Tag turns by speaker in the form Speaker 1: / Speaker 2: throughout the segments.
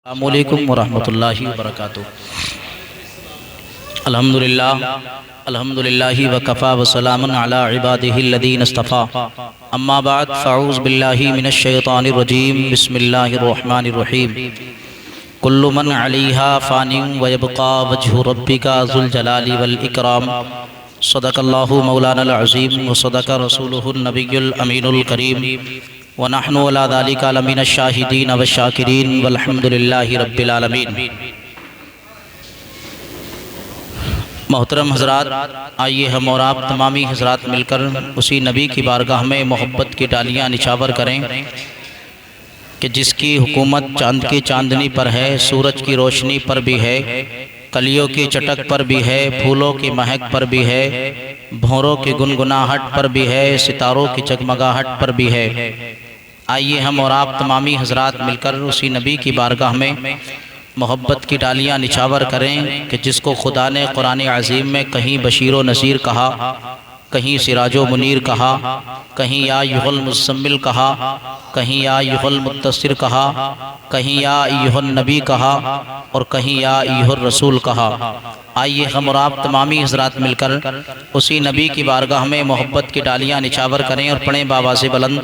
Speaker 1: السلام علیکم ورحمۃ اللہ وبرکاتہ۔ الحمدللہ وکفا وسلام علی عبادہ الذین اصطفیٰ، اما بعد فاعوذ باللہ من الشیطان الرجیم، بسم اللہ الرحمن الرحیم۔ کل من علیہا فان ویبقى وجہ ربک ذو الجلال والاکرام۔ صدق اللہ مولانا العظیم وصدق رسولہ النبی الامین الکریم، ونحن علی ذلک لمن الشاہدین والشاکرین والحمد للہ رب العالمین۔ محترم حضرات، آئیے ہم اور آپ تمامی حضرات مل کر اسی نبی کی بارگاہ میں محبت کی ڈالیاں نچھاور کریں کہ جس کی حکومت چاند کی چاندنی پر ہے، سورج کی روشنی پر بھی ہے، کلیوں کی چٹک پر بھی ہے، پھولوں کی مہک پر بھی ہے، بھونروں کی گنگناہٹ پر بھی ہے، ستاروں کی جگمگاہٹ پر بھی ہے۔ آئیے ہم اور آپ تمامی حضرات مل کر اسی نبی کی بارگاہ میں محبت کی ڈالیاں نچھاور کریں کہ جس کو خدا نے قرآن عظیم میں کہیں بشیر و نذیر کہا، کہیں سراج و منیر کہا، کہیں یا ایھا المزمل کہا، کہیں یا ایھا المدثر کہا، کہیں یا ایھا النبی کہا، اور کہیں یا ایھا الرسول کہا۔ آئیے ہم اور آپ تمامی حضرات مل کر اسی نبی کی بارگاہ میں محبت کی ڈالیاں نچھاور کریں اور پڑھیں بآواز بلند،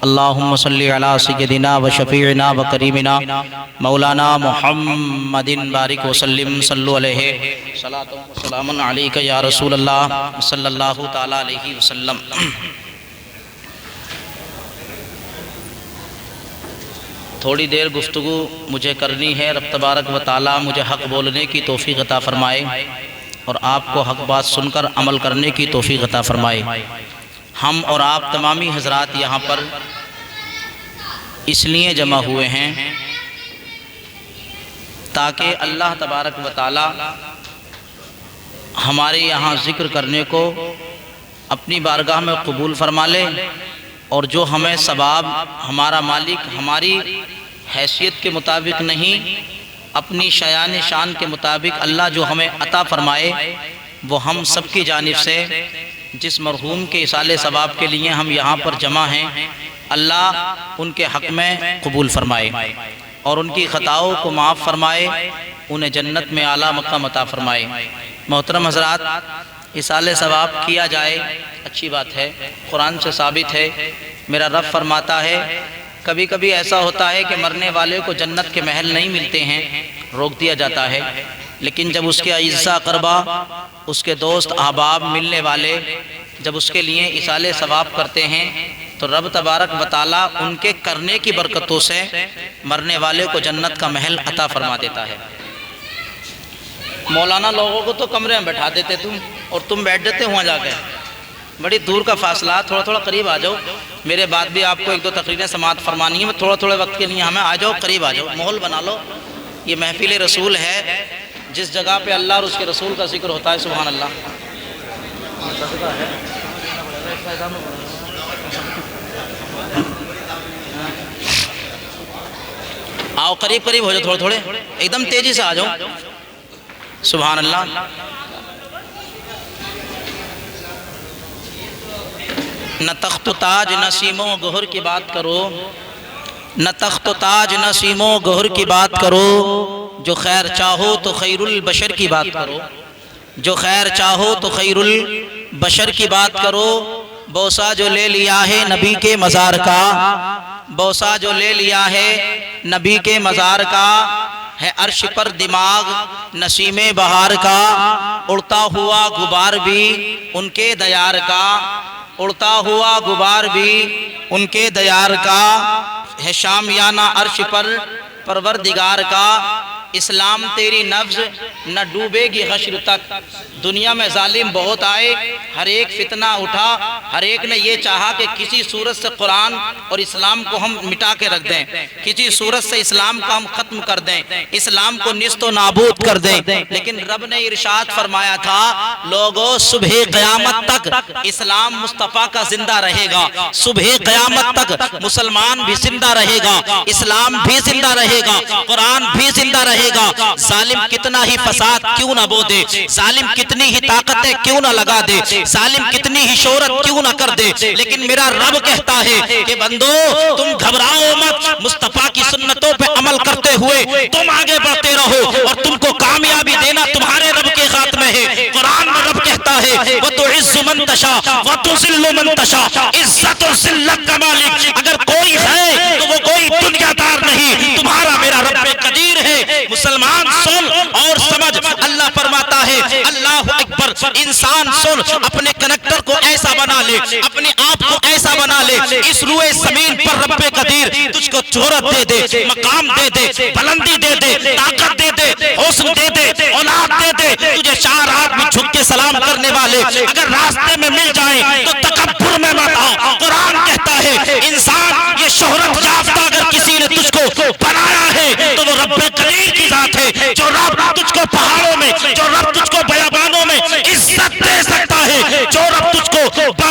Speaker 1: اللہم صلی علی سیدنا و شفیعنا و کریمنا مولانا محمد بارک وسلم، صلو علیہ صلاۃ و سلام علیک یا رسول اللہ صلی اللہ تعالی علیہ وسلم۔ تھوڑی دیر گفتگو مجھے کرنی ہے، رب تبارک و تعالی مجھے حق بولنے کی توفیق عطا فرمائے اور آپ کو حق بات سن کر عمل کرنے کی توفیق عطا فرمائے۔ ہم اور آپ تمامی حضرات یہاں پر اس لیے جمع ہوئے ہیں تاکہ اللہ تبارک و تعالی ہمارے یہاں ذکر کرنے کو اپنی بارگاہ میں قبول فرما لے، اور جو ہمیں ثواب ہمارا مالک ہماری حیثیت کے مطابق نہیں، اپنی شایان شان کے مطابق اللہ جو ہمیں عطا فرمائے وہ ہم سب کی جانب سے جس مرحوم کے اصالِ ثواب کے لیے ہم یہاں پر جمع ہیں، اللہ ان کے حق میں قبول فرمائے اور ان کی خطاؤں کو معاف فرمائے، انہیں جنت میں اعلیٰ مقام عطا فرمائے۔ محترم حضرات، اصالِ ثواب کیا جائے اچھی بات ہے، قرآن سے ثابت ہے۔ میرا رب فرماتا ہے کبھی کبھی ایسا ہوتا ہے کہ مرنے والے کو جنت کے محل نہیں ملتے ہیں، روک دیا جاتا ہے، لیکن جب اس کے اعزاء اقربا، اس کے دوست احباب ملنے والے جب اس کے لیے اصالِ ثواب کرتے ہیں تو رب تبارک و تعالیٰ ان کے کرنے کی برکتوں سے مرنے والے کو جنت کا محل عطا فرما دیتا ہے۔ مولانا لوگوں کو تو کمرے میں بیٹھا دیتے تم، اور تم بیٹھ جاتے وہاں جا کے، بڑی دور کا فاصلہ، تھوڑا تھوڑا قریب آ جاؤ۔ میرے بعد بھی آپ کو ایک دو تقریریں سماعت فرمانی ہے، تھوڑا تھوڑے وقت کے لیے ہمیں آ جاؤ، قریب آ جاؤ، ماحول بنا لو۔ یہ محفل رسول ہے، جس جگہ پہ اللہ اور اس کے رسول کا ذکر ہوتا ہے، سبحان اللہ۔ آؤ قریب قریب ہو جاؤ، تھوڑے تھوڑے، ایک دم تیزی سے آ جاؤ، سبحان اللہ۔ نہ تخت و تاج نہ سیم و گہر کی بات کرو، نہ تخت و تاج نہ سیم و گہر کی بات کرو، جو خیر چاہو تو خیر البشر کی بات کرو، جو خیر چاہو تو خیر البشر کی بات کرو۔ بوسہ جو لے لیا ہے نبی کے مزار کا، بوسہ جو لے لیا ہے نبی کے مزار کا، ہے عرش پر دماغ نسیم بہار کا، اڑتا ہوا غبار بھی ان کے دیار کا، اڑتا ہوا غبار بھی ان کے دیار کا، ہے شامیانہ عرش پر پروردگار کا۔ اسلام تیری نبض نہ ڈوبے گی حشر تک، دنیا میں ظالم بہت آئے، ہر ایک فتنہ اٹھا، ہر ایک نے یہ چاہا کہ کسی صورت سے قرآن اور اسلام کو ہم مٹا کے رکھ دیں، کسی صورت سے اسلام کو ہم ختم کر دیں، اسلام کو نیست و نابود کر دیں، لیکن رب نے ارشاد فرمایا تھا لوگو صبح قیامت تک اسلام مصطفیٰ کا زندہ رہے گا، صبح قیامت تک مسلمان بھی زندہ رہے گا، اسلام بھی زندہ رہے گا، قرآن بھی زندہ رہے رہے گا، ظالم کتنا ہی فساد کیوں نہ بو دے، ظالم کتنی ہی طاقتیں کیوں نہ لگا دے، ظالم کتنی ہی شہرت کیوں نہ کر دے، لیکن میرا رب کہتا ہے کہ بندو تم گھبراؤ مت، مصطفیٰ کی سنتوں پہ عمل کرتے ہوئے تم آگے بڑھتے رہو، اور تم کو کامیابی دینا تمہارے رب کے ہاتھ میں ہے۔ قرآن میں رب کہتا ہے وَتُعِزُّ مَن تَشَاءُ وَتُذِلُّ مَن تَشَاءُ، عزت و ذلت کا مالک اگر کوئی ہے تو وہ کوئی دنیا دار نہیں، تمہارا میرا رب قدیر ہے۔ مسلمان سن اور سمجھ، اللہ فرماتا ہے اللہ اکبر، انسان سن، اپنے کنیکٹر کو ایسا بنا لے، اپنے آپ کو ایسا بنا لے، اس روئے زمین پر رب قدیر تجھ کو شہرت دے دے، مقام دے دے، بلندی دے دے، طاقت دے دے، حسن دے دے، اولاد دے دے، تجھے چار آدمی جھک کے سلام کرنے والے اگر راستے میں مل جائیں تو تکبر میں مت آؤ۔ قرآن کہتا ہے انسان یہ شہرت یافتہ اگر کسی نے تجھ کو بنایا ہے تو وہ رب قدیر کی ذات ہے، جو رب تجھ کو پہاڑوں میں، جو رب تجھ کو بیابانوں میں عزت دے سکتا ہے، جو رب تجھ کو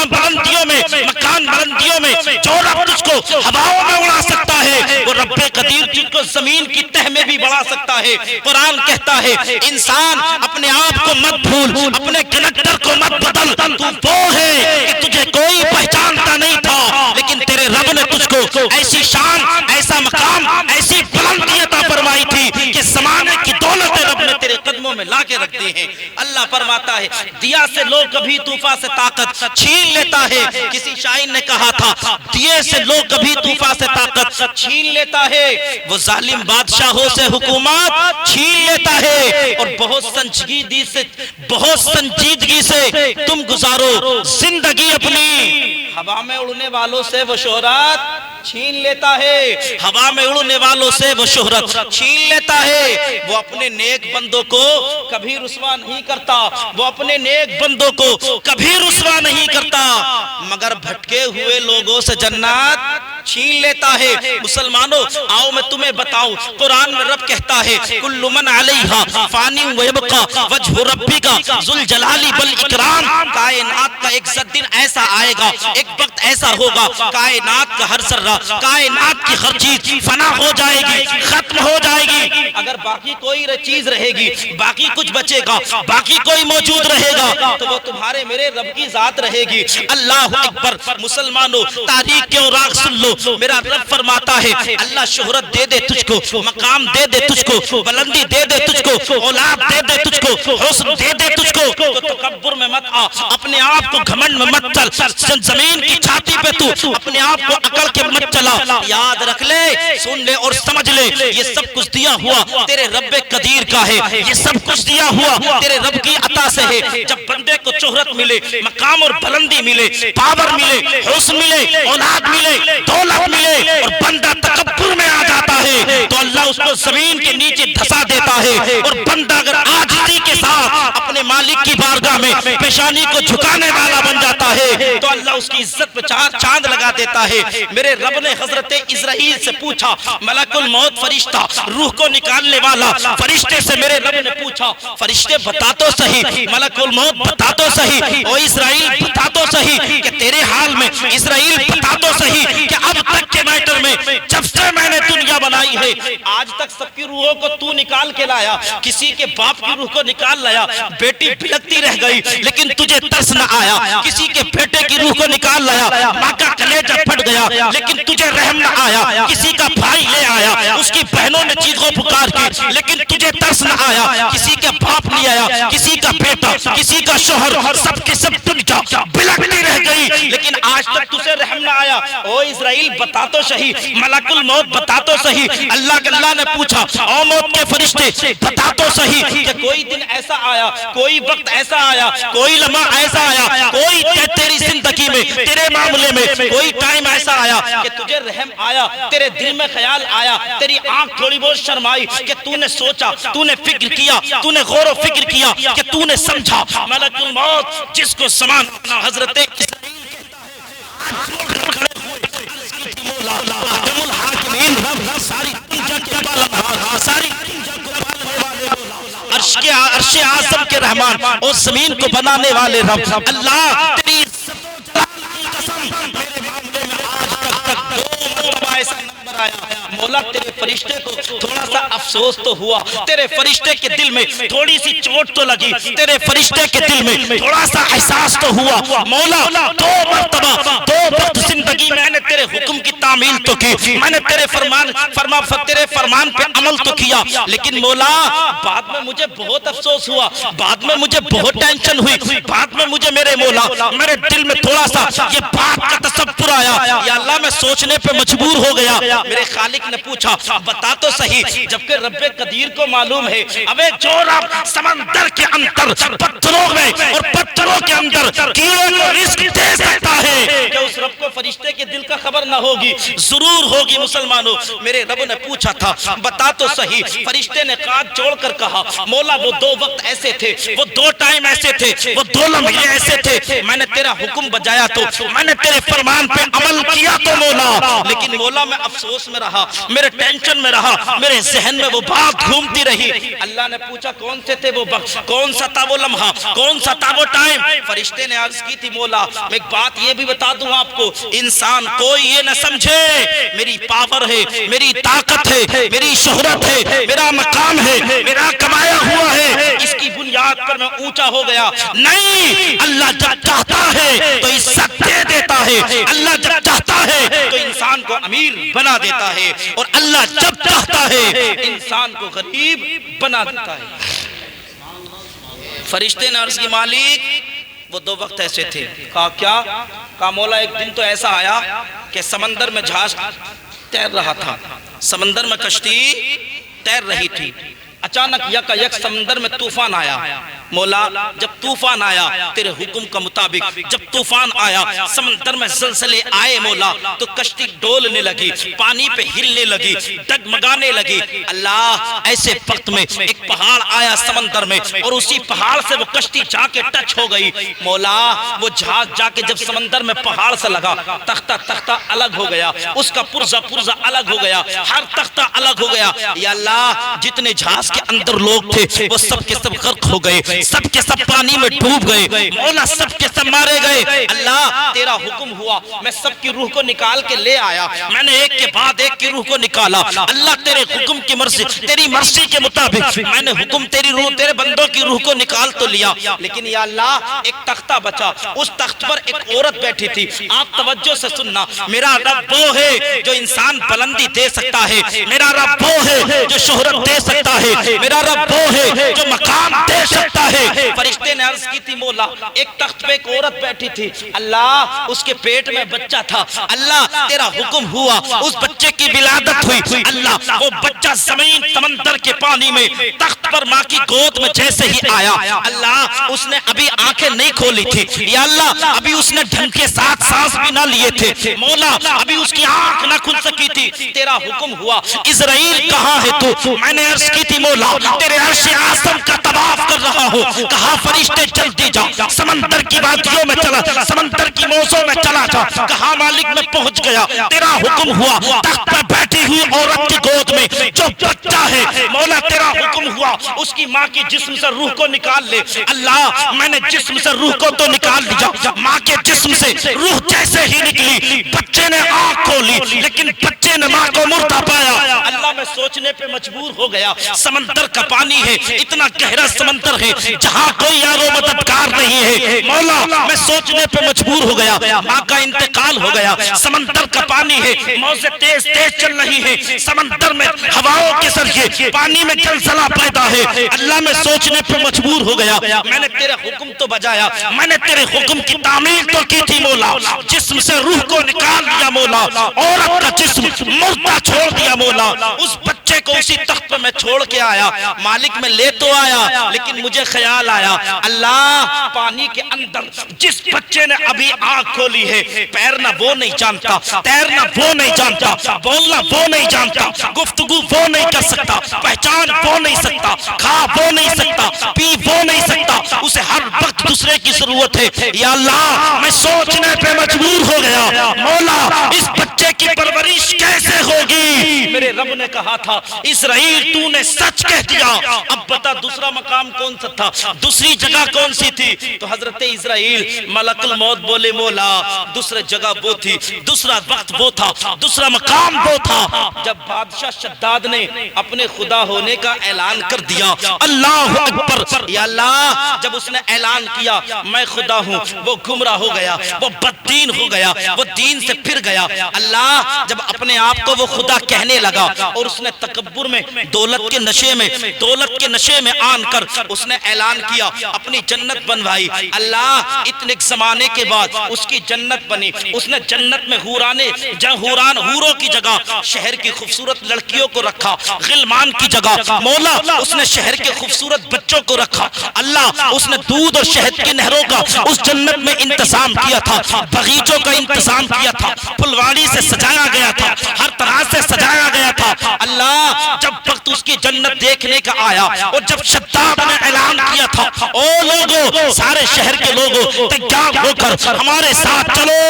Speaker 1: بلندیوں میں، مکان بلندیوں میں، جو رب تجھ کو ہواؤں میں اڑا سکتا ہے، وہ رب قدیر تجھ کو زمین کی تہ میں بھی بڑھا سکتا ہے۔ قرآن کہتا ہے انسان اپنے آپ کو مت بھول، اپنے کنیکٹر کو مت بدل، تو وہ ہے کہ تجھے کوئی پہچانتا نہیں تھا، لیکن تیرے رب نے تجھ کو ایسی شان، ایسا مقام، ایسی بلندی عطا فرمائی تھی کہ زمانے کی دولت رب نے تیرے قدموں میں لا کے رکھ دی ہے۔ اللہ فرماتا ہے دیا سے لو کبھی طوفا سے طاقت چھین لیتا ہے، کسی شاعر نے کہا تھا دیے سے لو کبھی طوفا سے طاقت چھین لیتا ہے، وہ ظالم بادشاہوں سے حکومت چھین لیتا ہے، اور بہت سنجیدگی سے تم گزارو زندگی اپنی، ہوا میں اڑنے والوں سے وہ شہرت چھین لیتا ہے، ہوا میں اڑنے والوں سے وہ شہرت چھین لیتا ہے، وہ اپنے نیک بندوں کو کبھی رسوا نہیں کرتا، وہ اپنے نیک بندوں کو کبھی رسوا نہیں کرتا، مگر بھٹکے ہوئے لوگوں سے جنات چھین لیتا ہے۔ مسلمانوں آؤ میں تمہیں بتاؤں، قرآن میں رب کہتا ہے کل من علیہا فانی ویبقا وجہ ربی کا ذوالجلال والاکرام، کائنات کا ایک دن ایسا آئے گا، ایک وقت ایسا ہوگا، کائنات کا ہر ذرہ، کائنات کی ہر چیز فنا ہو جائے گی، ختم ہو جائے گی، اگر باقی کوئی چیز رہے گی، باقی کچھ بچے گا، باقی کوئی موجود رہے گا تو وہ تمہارے میرے رب کی ذات رہے گی۔ اللہ اکبر۔ مسلمانوں تاریخ کے اوراق سن لو، میرا رب فرماتا ہے اللہ شہرت دے دے تجھ کو، مقام دے دے تجھ کو، بلندی دے دے تجھ کو، اولاد دے دے تجھ کو، حسن دے دے تجھ کو، تو تکبر میں مت آ، اپنے آپ کو گھمنڈ میں مت چل، زمین کی چھاتی پہ تو اپنے آپ کو اکڑ کے مت چلا، یاد رکھ لے، سن لے اور سمجھ لے، یہ سب کچھ دیا ہوا تیرے رب قدیر کا ہے، یہ سب کچھ دیا ہوا تیرے رب کی عطا سے ہے۔ جب بندے کو شہرت ملے، مقام اور بلندی ملے، پاور ملے، حسن ملے، اولاد ملے، دولت ملے، اور بندہ تکبر میں آ جاتا ہے تو اللہ اس کو زمین کے نیچے دھسا دیتا ہے، اور بندہ اگر عاجزی کے ساتھ اپنے مالک کی بارگاہ میں پیشانی کو جھکانے والا بن جاتا ہے تو اللہ اس کی عزت پہ چاند لگا دیتا ہے۔ میرے رب نے حضرت اسرائیل سے پوچھا، ملک الموت فرشتہ، روح کو نکالنے والا فرشتے سے میرے رب نے پوچھا، فرشتے بتا تو صحیح، ملک الموت بتا تو صحیح، او اسرائیل بتا تو صحیح کہ تیرے حال میں، اسرائیل بتا تو صحیح کہ اب تک کے میٹر میں جب سے میں نے دنیا بنائی ہے آج تک سب کی روحوں کو تو نکال کے لایا، کسی کے باپ کی روح کو نکال لایا، بیٹی بھلکتی رہ گئی لیکن تجھے ترس نہ آیا، کسی کے بیٹے کی روح کو نکال لایا، ماں کا کلیجہ پھٹ گیا لیکن تجھے رحم نہ آیا، کسی کا بھائی لے آیا، اس کی بہنوں نے چیخو پکار کی لیکن تجھے ترس نہ آیا، کسی کے باپ لے آیا، کسی کا بیٹا، کسی کا شوہر، سب کے سب تجھ جا بھلکتی رہ گئی لیکن آج تک تجھے رحم نہ آیا۔ او اسرائیل بتا تو صحیح، ملک الموت بتا تو صحیح، اللہ نے پوچھا او موت کے فرشتے بتا تو صحیح کہ کوئی دن ایسا آیا، کوئی وقت ایسا آیا، کوئی لمحہ ایسا آیا، کوئی تیری زندگی میں، تیرے معاملے میں کوئی ٹائم ایسا آیا کہ تجھے رحم آیا، تیرے دل میں خیال آیا، تیری آنکھ تھوڑی بہت شرمائی کہ تو نے سوچا، تو نے فکر کیا، تو نے غور و فکر کیا کہ تو نے سمجھا۔ ملک الموت جس کو سمان حضرت عرش اعظم کے رحمان اور زمین کو بنانے والے رب اللہ تیری قسم، میرے معاملے میں آج تک دو مرتبہ ایسا نمبر آیا، مولا تیرے فرشتے کو تھوڑا سا افسوس تو ہوا، تیرے فرشتے کے دل میں تھوڑی سی چوٹ تو لگی، تیرے فرشتے کے دل میں تھوڑا سا احساس تو ہوا، مولا دو مرتبہ دو وقت زندگی میں نے تیرے حکم کی تعمیل تو کی، میں نے تیرے فرمان پہ عمل تو کیا، لیکن مولا بعد میں مجھے بہت افسوس ہوا، بعد میں مجھے بہت ٹینشن ہوئی، بعد میں مجھے میرے مولا میرے دل میں تھوڑا سا یہ بات کا تصور آیا، یا اللہ میں سوچنے پہ مجبور ہو گیا۔ میرے خالق نے پوچھا بتا تو صحیح، جبکہ رب قدیر کو معلوم ہے ابے جو رب سمندر کے اندر پتھروں میں اور پتھروں کے اندر کیڑے کو رزق دے سکتا ہے، کہ اس رب کو فرشتے کے دل کا خبر نہ ہوگی؟ ضرور ہوگی مسلمانوں۔ میرے رب نے پوچھا تھا بتا تو صحیح، فرشتے نے ہاتھ جوڑ کر کہا مولا وہ دو وقت ایسے تھے، وہ دو ٹائم ایسے تھے، وہ دو لمحے ایسے تھے، میں نے تیرا حکم بجایا تو میں نے تیرے فرمان پہ عمل کیا تو مولا، لیکن مولا میں افسوس میں رہا، میرے ٹینشن میں رہا، میرے ذہن میں وہ بات گھومتی رہی۔ اللہ نے پوچھا کون سے تھے وہ وقت، کون سا تھا وہ لمحہ، کون سا تھا وہ ٹائم؟ فرشتے نے عرض کی تھی مولا میں ایک بات یہ بھی بتا دوں آپ کو، انسان کوئی یہ نہ سمجھے میری پاور ہے، میری طاقت ہے، میری شہرت ہے، میرا مقام ہے، میرا کمایا ہوا ہے، اس کی بنیاد پر میں اونچا ہو گیا۔ نہیں، اللہ جب چاہتا ہے تو عزت دے دیتا ہے، اللہ جب چاہتا ہے تو انسان کو امیر بنا دیتا ہے، اور اللہ جب چاہتا ہے انسان کو غریب بنا دیتا ہے۔ فرشتے نے عرض کی مالک وہ دو وقت ایسے تھے، کہا کیا؟ کہا مولا ایک دن تو ایسا آیا کہ سمندر میں جہاز تیر رہا تھا، سمندر میں کشتی تیر رہی تھی، اچانک یک سمندر میں طوفان آیا۔ مولا جب طوفان آیا تیرے حکم کا مطابق، جب طوفان آیا سمندر میں زلزلے آئے مولا، تو کشتی ڈولنے لگی، پانی پہ ہلنے لگی، ڈگمگانے لگی۔ اللہ ایسے وقت میں ایک پہاڑ آیا سمندر میں، اور اسی پہاڑ سے وہ کشتی جا کے ٹچ ہو گئی۔ مولا وہ جہاز جا کے جب سمندر میں پہاڑ سے لگا، تختہ الگ ہو گیا، اس کا پرزہ الگ ہو گیا، ہر تختہ الگ ہو گیا۔ یا اللہ جتنے جہاز کے اندر لوگ تھے وہ سب کے سب غرق ہو گئے، سب کے سب پانی میں ڈوب گئے، مولا سب کے سب مارے گئے۔ اللہ تیرا حکم ہوا میں سب کی روح کو نکال کے لے آیا، میں نے ایک کے بعد ایک کی روح کو نکالا۔ اللہ تیرے حکم کی مرضی، تیری مرضی کے مطابق میں نے حکم تیری روح، تیرے بندوں کی روح کو نکال تو لیا، لیکن یا اللہ ایک تختہ بچا، اس تخت پر ایک عورت بیٹھی تھی۔ آپ توجہ سے سننا، میرا رب وہ ہے جو انسان بلندی دے سکتا ہے، میرا رب وہ ہے جو شہرت دے سکتا ہے، میرا رب وہ ہے جو مقام دے سکتا ہے۔ فرشتے نے عرض کی تھی مولا ایک تخت پہ ایک عورت بیٹھی تھی، اللہ اس کے پیٹ میں بچہ تھا، اللہ تیرا حکم ہوا اس بچے کی ولادت ہوئی، اللہ وہ بچہ زمین سمندر کے پانی میں تخت پر ماں کی گود میں جیسے ہی آیا، اللہ اس نے ابھی آنکھیں نہیں کھولی تھی، یا اللہ ابھی اس نے ڈھنگ کے ساتھ سانس بھی نہ لیے تھے، مولا ابھی اس کی آنکھ نہ کھل سکی تھی، تیرا حکم ہوا اسرائیل کہاں ہے تو؟ میں نے عرض کی تھی مولا تیرے عرش اعظم کا طواف کر رہا ہوں، کہا فرشتے جلدی جا، سمندر کی وادیوں میں چلا، سمندر کی موزوں میں چلا جا، کہا مالک میں پہنچ گیا، تیرا حکم ہوا تخت پر بیٹھی ہوئی عورت کی گود میں جو بچہ ہے، مولا تیرا حکم ہوا اس کی ماں کی جسم سے روح کو نکال لے۔ اللہ میں نے جسم سے روح کو تو نکال لیا، ماں کے جسم سے روح جیسے ہی نکلی بچے نے آنکھ کھولی، لیکن بچے نے ماں کو مردہ پایا۔ اللہ میں سوچنے پہ مجبور ہو گیا، سمندر کا پانی ہے، اتنا گہرا سمندر ہے جہاں کوئی یار و مددگار نہیں ہے، مولا میں سوچنے پہ مجبور ہو گیا، ماں کا انتقال ہو گیا، سمندر کا پانی ہے، موجیں تیز چل رہی ہے، سمندر میں ہواؤں کے ذریعے پانی میں زلزلہ پیدا ہے۔ اللہ میں سوچنے پہ مجبور ہو گیا، میں نے تیرے حکم تو بجایا، میں نے تیرے حکم کی تعمیل تو کی تھی مولا، جسم سے روح کو نکال دیا مولا، عورت کا جسم مردہ چھوڑ دیا مولا، اس بچے کو اسی تخت پہ میں چھوڑ کے آیا، مالک میں لے تو آیا، لیکن مجھے خیال آیا اللہ پانی کے اندر جس بچے نے ابھی آنکھ کھولی ہے، پیرنا وہ نہیں جانتا، تیرنا وہ نہیں جانتا، بولنا وہ نہیں جانتا، گفتگو وہ نہیں کر سکتا، پہچان وہ نہیں سکتا، کھا وہ نہیں سکتا، پی وہ نہیں سکتا، اسے ہر وقت دوسرے کی ضرورت ہے۔ یا اللہ میں سوچنے پہ مجبور ہو گیا، مولا اس بچے
Speaker 2: کی پرورش کیسے ہوگی؟ میرے رب نے کہا تھا اسرائیل تو نے سچ کہہ دیا، اب بتا دوسرا مقام کون سا تھا، دوسری جگہ کون سی تھی؟ تو حضرت اسرائیل ملک الموت بولے مولا دوسرے جگہ وہ تھی، دوسرا وقت وہ تھا، دوسرا مقام وہ تھا۔ جب بادشاہ شداد نے اپنے خدا ہونے کا اعلان کر دیا، اللہ اکبر، یا اللہ، جب اس نے اعلان کیا میں خدا ہوں، وہ گمراہ ہو گیا، وہ بددین ہو گیا، وہ دین سے پھر گیا۔ اللہ جب اپنے آپ کو وہ خدا کہنے لگا اور اس نے تکبر میں دولت کے نشے میں آن کر اس نے اعلان کیا، اپنی جنت بنوائی۔ اللہ اتنے زمانے کے بعد اس کی جنت بنی، اس نے جنت میں حوروں کی جگہ شہر کی خوبصورت لڑکیوں کو رکھا، غلمان کی جگہ مولا اس نے شہر کے خوبصورت بچوں کو رکھا۔ اللہ اس نے دودھ اور شہد کی نہروں کا اس جنت میں انتظام کیا تھا، باغیچوں کا انتظام کیا تھا، پھلواری سے سجایا گیا تھا، ہر طرح سے سجایا گیا تھا۔ اللہ جب وقت اس کی جنت دیکھنے کا آیا اور جب شداد نے اعلان کیا تھا، او لوگوں، سارے شہر کے لوگوں تیار ہو کر ہمارے ساتھ چلو،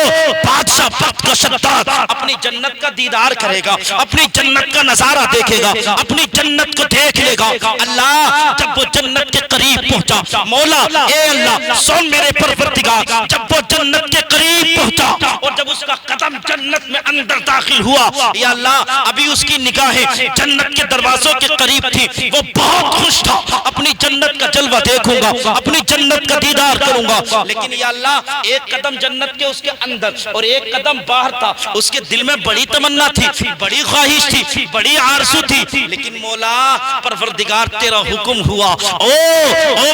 Speaker 2: بادشاہ وقت کا شداد اپنی جنت کا دیدار کرے گا، اپنی جنت کا نظارہ دیکھے گا، اپنی جنت کو دیکھ لے گا۔ اللہ جب وہ جنت کے قریب پہنچا، مولا اے اللہ سن میرے پروردگار، جب وہ جنت کے قریب پہنچا اور جب اس کا قدم جنت میں اندر داخل ہوا، یا اللہ ابھی اس کی نگاہیں جنت کے دروازوں کے قریب تھی، وہ بہت خوش تھا، اپنی جنت کا جلوہ دیکھوں گا، اپنی جنت کا دیدار کروں گا۔ لیکن یا اللہ ایک قدم جنت کے اس کے اندر اور ایک قدم باہر تھا، اس کے دل میں بڑی تمنا تھی، بڑی خواہش تھی، بڑی آرزو تھی، لیکن مولا پروردگار تیرا حکم ہوا، او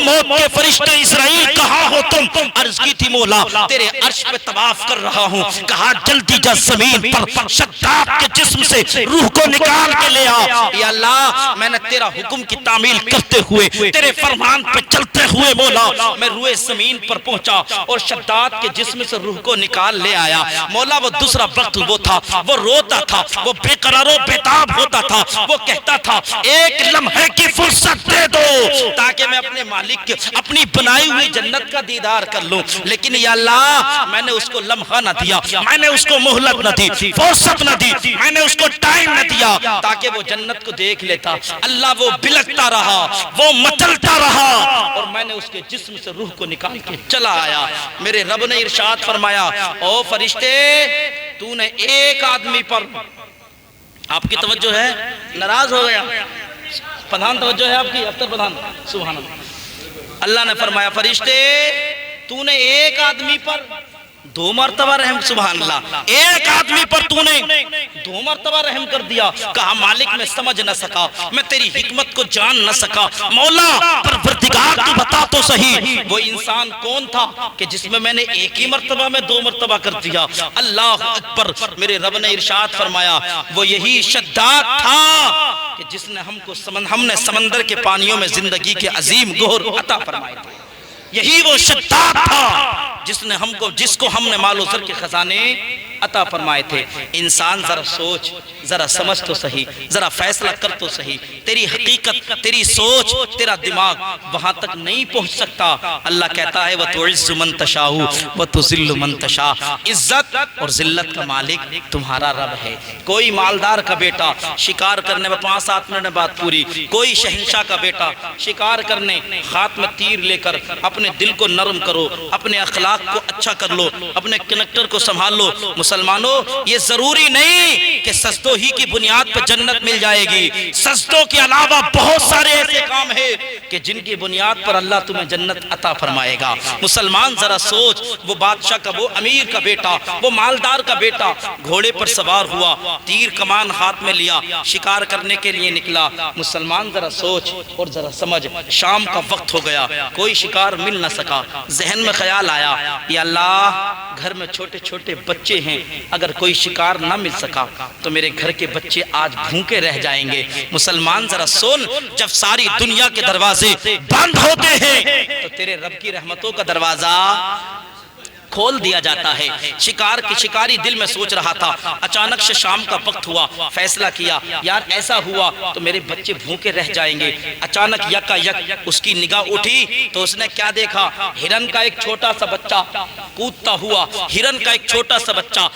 Speaker 2: موت کے فرشتے اسرائیل کہاں ہو تم؟ عرض کی تھی مولا تیرے عرش پہ طواف کر رہا ہوں۔ کہا جلدی جا زمین پر شداد کے جسم سے روح کو نکال کے لے آ۔ یا اللہ میں نے تیرا حکم کی تعمیل کرتے ہوئے تیرے فرمان پہ چلتے ہوئے مولا میں روئے زمین پر پہنچا اور شداد کے جسم سے روح کو نکال لے آیا۔ مولا وہ دوسرا وقت وہ تھا، وہ روتا تھا، وہ بے قرار و بیتاب ہوتا تھا، وہ کہتا تھا ایک لمحے کی فرصت دے دو تاکہ میں اپنے مالک کے اپنی بنائی ہوئی جنت کا دیدار کر لوں۔ لیکن یا اللہ میں نے اس کو لمحہ نہ دیا، میں نے اس کو مہلت نہ دی، فرصت نہ دی، میں نے اس کو ٹائم نہ دیا تاکہ وہ جنت کو دیکھ لیتا۔ اللہ وہ بلکتا رہا، وہ مچلتا رہا اور میں نے اس کے جسم سے روح کو نکال کے چلا آیا۔ میرے رب نے ارشاد فرمایا، او فرشتے تو نے ایک آدمی پر، آپ کی توجہ ہے، ناراض ہو گیا، پردھان توجہ ہے آپ کی، افطر پردھان، سبحان اللہ۔ اللہ نے فرمایا فرشتے تو نے ایک آدمی پر 2 مرتبہ رحم، سبحان اللہ، ایک آدمی پر تو نے 2 مرتبہ رحم کر دیا۔ کہا مالک میں سمجھ نہ سکا، میں تیری حکمت کو جان نہ سکا، مولا پروردگار تو بتا تو صحیح وہ انسان کون تھا کہ جس میں نے ایک ہی مرتبہ میں 2 مرتبہ کر دیا۔ اللہ اکبر، میرے رب نے ارشاد فرمایا وہ یہی شداد تھا کہ جس نے ہم نے سمندر کے پانیوں میں زندگی کے عظیم گہر عطا فرمائے تھے، یہی وہ شداد تھا جس کو ہم نے مال و زر کے خزانے عطا فرمائے تھے۔ انسان ذرا سوچ، ذرا سمجھ تو صحیح، ذرا فیصلہ کر تو صحیح، تیری حقیقت، تیری سوچ، تیرا دماغ وہاں تک نہیں پہنچ سکتا۔ اللہ کہتا ہے وَتُعِزُّ مَن تَشَاءُ وَتُذِلُّ مَن تَشَاءُ، عزت اور ذلت کا مالک تمہارا رب ہے۔ کوئی مالدار کا بیٹا شکار کرنے میں 5-7 منٹ میں بات پوری، کوئی شہنشاہ کا بیٹا شکار کرنے ہاتھ میں تیر لے کر اپنے دل کو نرم کرو، اپنے اخلاق کو اچھا کر لو، اپنے کنیکٹر کو سنبھال لو۔ مسلمانوں یہ ضروری نہیں کہ سجدوں ہی کی بنیاد پر جنت مل جائے گی، سجدوں کے علاوہ بہت سارے ایسے کام ہیں کہ جن کی بنیاد پر اللہ تمہیں جنت عطا فرمائے گا۔ مسلمان ذرا سوچ، وہ بادشاہ کا، وہ امیر کا بیٹا، وہ مالدار کا بیٹا گھوڑے پر سوار ہوا، تیر کمان ہاتھ میں لیا، شکار کرنے کے لیے نکلا۔ مسلمان ذرا سوچ اور ذرا سمجھ، شام کا وقت ہو گیا، کوئی شکار مل نہ سکا، ذہن میں خیال آیا یا اللہ گھر میں چھوٹے چھوٹے بچے ہیں، اگر کوئی شکار نہ مل سکا تو میرے گھر کے بچے آج بھوکے رہ جائیں گے۔ مسلمان ذرا سن، جب ساری دنیا کے دروازے بند ہوتے ہیں تو تیرے رب کی رحمتوں کا دروازہ کھول دیا جاتا ہے۔ شکار کی شکاری دل میں سوچ رہا تھا، اچانک سے شام کا وقت ہوا، فیصلہ کیا یار ایسا ہوا تو میرے بچے بھوکے رہ جائیں گے۔ اچانک یکا یک اس کی نگاہ اٹھی تو اس نے کیا دیکھا، ہرن کا ایک چھوٹا سا بچہ کودتا ہوا، ہرن کا ایک چھوٹا سا بچہ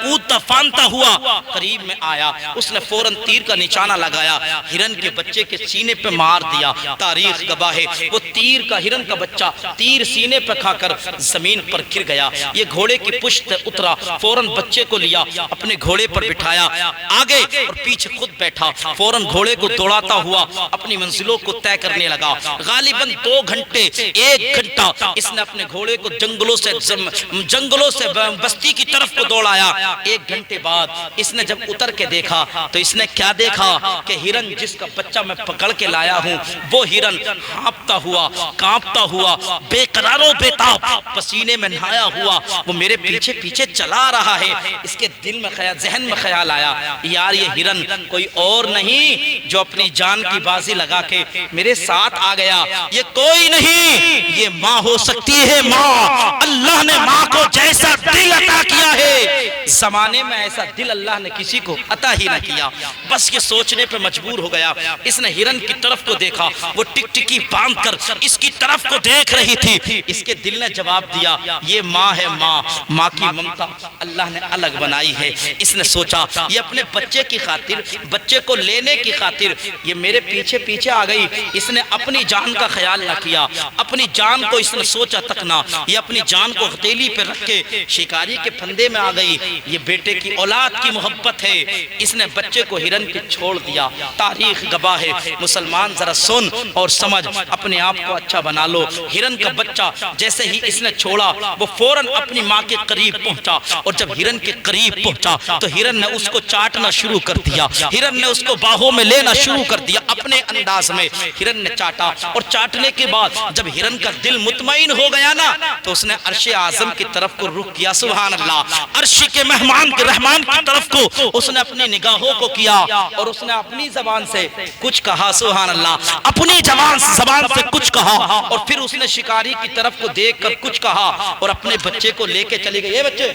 Speaker 2: کودتا پھاندتا ہوا قریب میں آیا۔ اس نے فوراً تیر کا نشانہ لگایا، ہرن کے بچے کے سینے پہ مار دیا۔ تاریخ گواہ ہے وہ تیر کا، ہرن کا بچہ تیر سینے پہ کھا کر زمین پر گر گیا۔ یہ گھوڑے کی پشت اترا، فوراً بچے کو لیا، اپنے گھوڑے پر بٹھایا، آگے اور پیچھے خود بیٹھا، فوراً گھوڑے کو دوڑاتا ہوا اپنی منزلوں کو طے کرنے لگا۔ غالباً 2 گھنٹے 1 گھنٹہ اس نے اپنے گھوڑے کو جنگلوں سے بستی کی طرف کو دوڑایا۔ 1 گھنٹے بعد اس نے جب اتر کے دیکھا تو اس نے کیا دیکھا کہ ہرن جس کا بچہ میں پکڑ کے لایا ہوں وہ ہرن ہانپتا ہوا، کانپتا ہوا، بے قرار و بے تاب، پسینے میں نہایا ہوا وہ میرے پیچھے پیچھے چلا رہا ہے۔ اس کے دل میں ذہن میں خیال آیا، یار یہ ہرن کوئی اور نہیں جو اپنی جان کی بازی لگا کے میرے ساتھ آ گیا، یہ کوئی نہیں، یہ ماں ہو سکتی ہے۔ ماں، اللہ نے ماں کو جیسا دل عطا کیا ہے زمانے میں ایسا دل اللہ نے کسی کو عطا ہی نہ کیا۔ بس یہ سوچنے پہ مجبور ہو گیا۔ اس نے ہرن کی طرف کو دیکھا، وہ ٹک ٹکی باندھ کر اس کی طرف کو دیکھ رہی تھی۔ اس کے دل نے جواب دیا، یہ ماں ہے، ماں، ماں کی ممتا اللہ نے الگ بنائی ہے۔ اس نے سوچا یہ اپنے بچے کی خاطر، بچے کو لینے کی خاطر یہ میرے پیچھے پیچھے آ گئی۔ اس نے اپنی جان کا خیال نہ کیا، اپنی جان کو اس نے سوچا تک نہ، یہ اپنی جان کو ہتھیلی پہ رکھ کے شکاری کے پھندے میں آ گئی۔ یہ بیٹے کی اولاد کی محبت ہے، اس نے بچے کو ہرن کے چھوڑ دیا۔ تاریخ گواہ ہے، مسلمان ذرا سن اور سمجھ، اپنے آپ کو اچھا بنا لو۔ ہرن کا بچہ جیسے ہی اس نے چھوڑا وہ فوراً اپنی ماں کے قریب پہنچا، اور جب ہرن کے قریب پہنچا تو ہرن نے اس کو چاٹنا شروع کر دیا، ہرن نے اس کو باہوں میں لینا شروع کر دیا۔ اپنے انداز میں ہرن نے چاٹا، اور چاٹنے کے بعد جب ہرن کا دل مطمئن ہو گیا نا تو اس نے عرش اعظم کی طرف کو رخ کیا۔ سبحان اللہ، عرش کے مہمان کے رحمان کی طرف کو اس نے اپنی نگاہوں کو کیا، اور اس نے اپنی زبان سے کچھ کہا۔ سبحان اللہ، اپنی زبان سے کچھ کہا، اور پھر اس نے شکاری کی طرف کو دیکھ کر کچھ کہا اور اپنے بچے کو لے کے چلی گئی۔ یہ بچے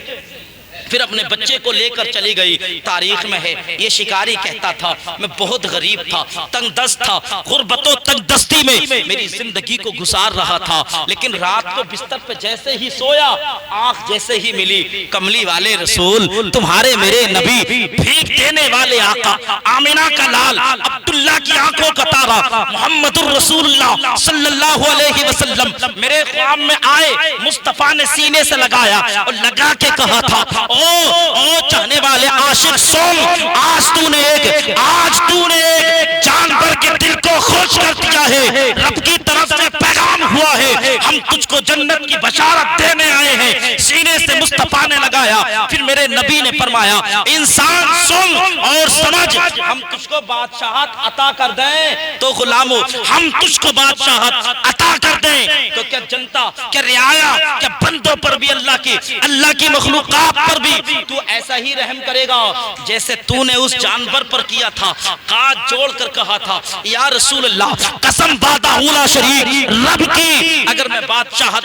Speaker 2: پھر اپنے بچے کو لے کر چلی گئی۔ تاریخ میں ہے یہ شکاری کہتا تھا میں بہت غریب تھا، تنگ دست تھا، غربت و تنگ دستی میں میری زندگی کو گزار رہا تھا، لیکن رات کو بستر پہ جیسے ہی سویا آنکھ جیسے ہی ملی، کملی والے رسول تمہارے میرے نبی، بھیک دینے والے آقا، آمینہ کا لال، عبداللہ کی آنکھوں کا تارا، محمد الرسول اللہ صلی اللہ علیہ وسلم میرے خواب میں آئے۔ مصطفیٰ نے سینے سے لگایا اور لگا کے کہا تھا او چاہنے والے عاشق سن، آج تو نے ایک جانور کے دل کو خوش کر دیا ہے، رب کی طرف سے پیغام ہوا ہے، ہم تجھ کو جنت کی بشارت دینے آئے ہیں۔ سینے سے مصطفیٰ نے لگایا، پھر میرے نبی نے فرمایا انسان سن اور سمجھ، ہم تجھ کو بادشاہت عطا کر دیں تو غلامو، ہم تجھ کو بادشاہت عطا کر دیں تو کیا جنتا، کیا رعایا، کیا بندوں پر بھی اللہ کی مخلوقات پر بھی تو ایسا ہی رحم کرے گا جیسے تو نے اس جانور پر کیا تھا۔ ہاتھ جوڑ کر کہا تھا یا رسول اللہ قسم وعدہ اولا شریک رب کی، اگر میں بادشاہ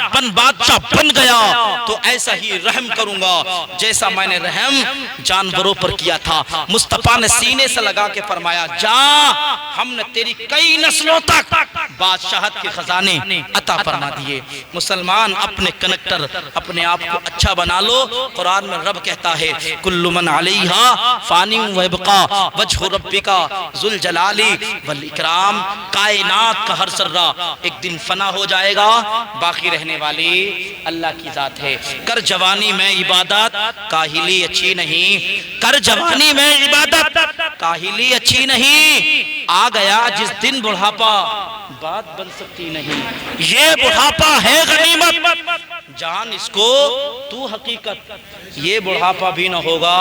Speaker 2: بن گیا تو ایسا ہی رحم کروں گا جیسا میں نے رحم جانوروں پر کیا تھا۔ مصطفیٰ نے سینے سے لگا کے فرمایا جا، ہم نے تیری کئی نسلوں تک بادشاہت کے خزانے عطا فرما دیے۔ مسلمان اپنے کنیکٹر اپنے آپ کو اچھا بنا لو۔ قرآن میں رب کہتا ہے کل من علیہا فانی ویبقا وجہ ربکا ذو الجلال والاکرام، کائنات کا ہر ذرہ ایک دن فنا ہو جائے گا، باقی رہنے والی اللہ کی ذات ہے۔ کر جوانی میں عبادت کاہلی اچھی نہیں، کر جوانی میں عبادت کاہلی اچھی نہیں، آ گیا جس دن بڑھاپا بات بن سکتی نہیں، یہ بڑھاپا ہے غنیمت جان اس کو تو حقیقت، یہ بڑھاپا بھی نہ ہوگا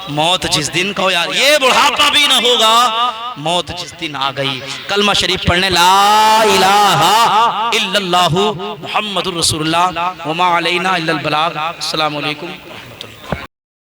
Speaker 2: موت جس دن کو، یار یہ بڑھاپا بھی نہ ہوگا موت جس دن آ گئی۔ کلمہ شریف پڑھنے لا الہ الا اللہ محمد الرسول اللہ وما علینا الا البلاغ۔ السلام علیکم۔